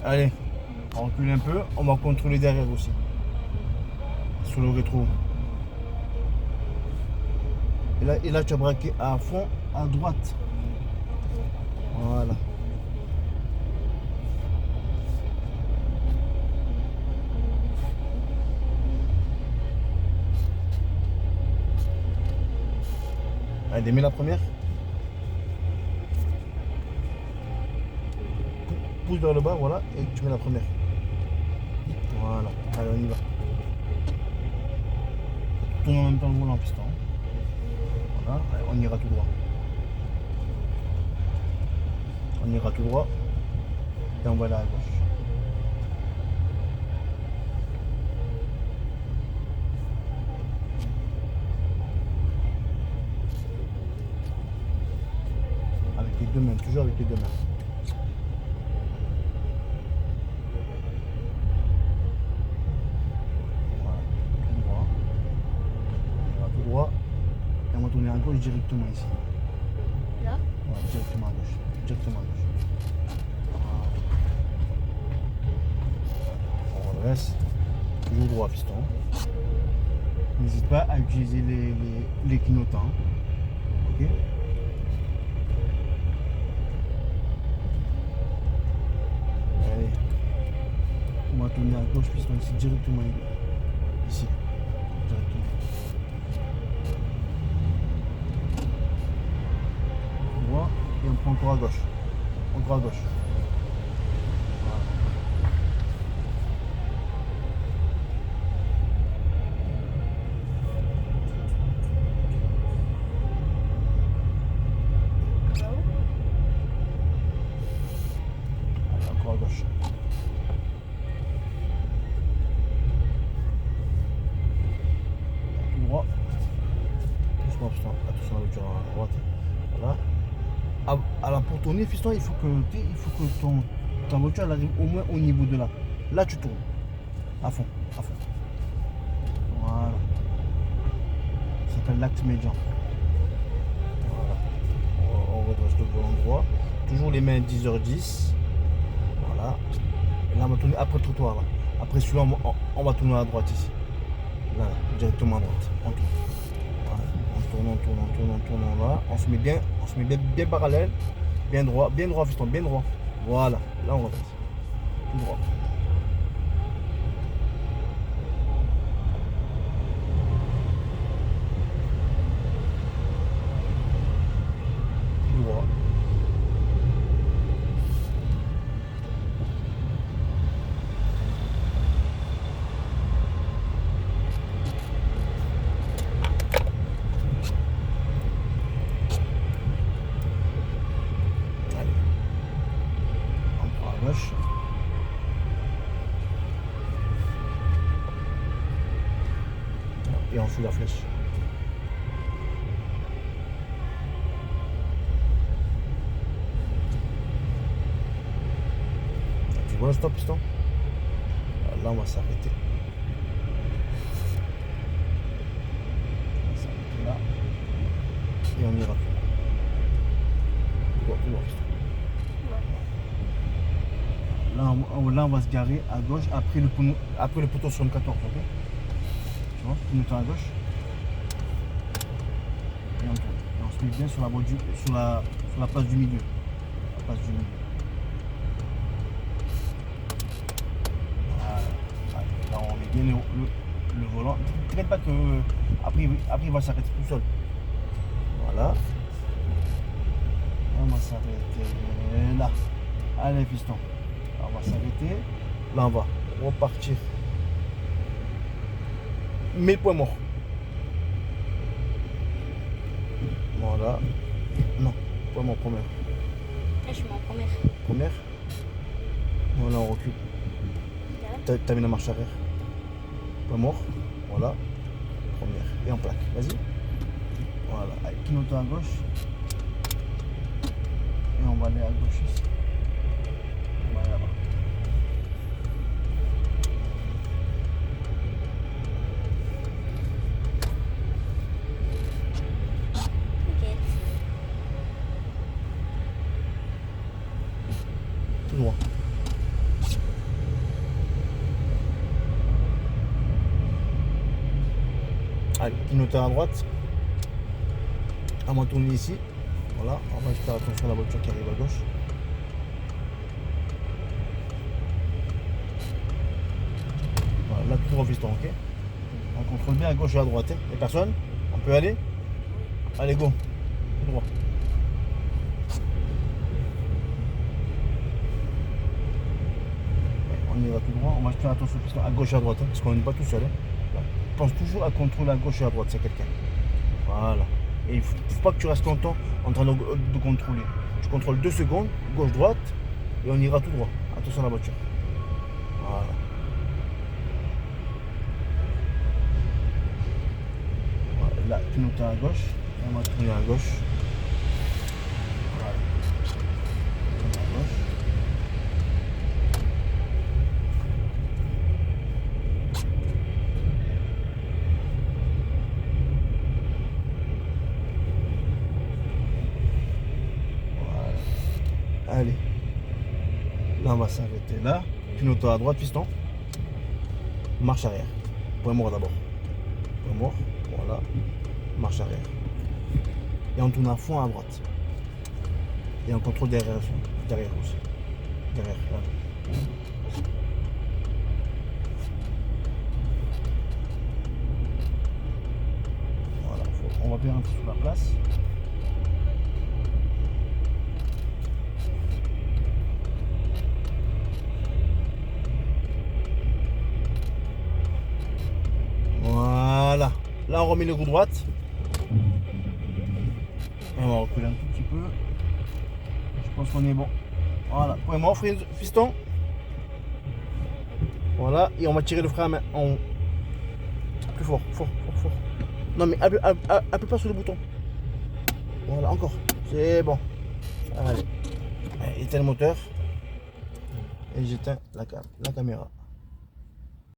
Allez, on recule un peu. On va contrôler derrière aussi. Sur le rétro. Et là, tu as braqué à fond à droite. Voilà. Allez, mets la première. Pousse vers le bas, voilà, et tu mets la première. Voilà, allez, on y va. Tourne en même temps le volant en piston. Voilà, allez, on ira tout droit. On ira tout droit. Et on va aller à gauche. Avec les deux mains, toujours avec les deux mains. Voilà, tout droit. On va tout droit. Et on va tourner à gauche directement ici. Là? Voilà, directement à gauche. Directement à gauche. Voilà. On redresse. Toujours droit piston. N'hésite pas à utiliser les clignotants. Ok? Allez. On va tourner à gauche piston ici directement. Ici. Directement. Droit. Et on prend encore à gauche. Encore à gauche. Encore à gauche. Tout droit. Doucement, piston. Attention à la voiture à droite. Voilà. Alors pour tourner, fiston, il faut que ta voiture elle arrive au moins au niveau de là. Là, tu tournes. À fond, à fond. Voilà. Ça s'appelle l'axe médian. Voilà. On redresse le volant droit. Toujours les mains 10h10. Voilà. Et là, on va tourner après le trottoir. Là. Après celui-là, on va tourner à droite ici. Là, directement à droite. On tourne. Voilà. On tourne là. On se met bien parallèle. Bien droit, fiston, bien droit. Voilà. Là, on redresse. Tout droit. Tout droit. Gauche. Et on suit la flèche. Tu vois le stop piston? Là on va s'arrêter. On va s'arrêter là. Et on ira. Tout droit, piston. Là, on va se garer à gauche après le poteau 74, ok? Tu vois, tout le temps à gauche. Et on tourne. Et on se met bien sur la place du milieu. La place du milieu. Voilà. Là, on met bien le volant. Ne t'inquiète pas que après il va s'arrêter tout seul. Voilà. On va s'arrêter là. Allez, piston. On va s'arrêter. Là, on va repartir. Mets le point mort. Voilà. Non, point mort, première. Là, je suis en première. Première. Voilà, on recule. T'as mis la marche arrière. Point mort. Voilà. Première. Et en plaque. Vas-y. Voilà. Avec clignotant à gauche. Et on va aller à gauche ici. On va aller là-bas. Tout droit. Allez, clignotard à droite. On va tourner ici. Voilà, on va faire attention à la voiture qui arrive à gauche. Voilà, là tout droit piston, ok. On contrôle bien à gauche et à droite. Il n'y a personne. On peut aller. Allez, go. Tout droit. On y va tout droit. On va faire attention au piston à gauche et à droite, parce qu'on n'est pas tout seul. Pense toujours à contrôler à gauche et à droite, c'est quelqu'un. Voilà. Et il ne faut pas que tu restes longtemps en train de contrôler. Tu contrôles 2 secondes, gauche-droite, et on ira tout droit. Attention à la voiture. Voilà. Voilà. Là, tu notes à gauche, et on va tourner à gauche. Voilà. Tourner à gauche. Allez, là on va s'arrêter là. Clignotard à droite, piston. Marche arrière. Point mort d'abord. Point mort, voilà. Marche arrière. Et on tourne à fond à droite. Et on contrôle derrière aussi. Derrière, là. Voilà, on va bien rentrer sur la place. Voilà. Là, on remet le roue droite. Et on va reculer un tout petit peu. Je pense qu'on est bon. Voilà. Point mort, piston. Voilà. Et on va tirer le frein à main en haut. Plus fort, fort. Non, mais appuie pas sur le bouton. Voilà, encore. C'est bon. Allez. Éteins le moteur. Et j'éteins la caméra.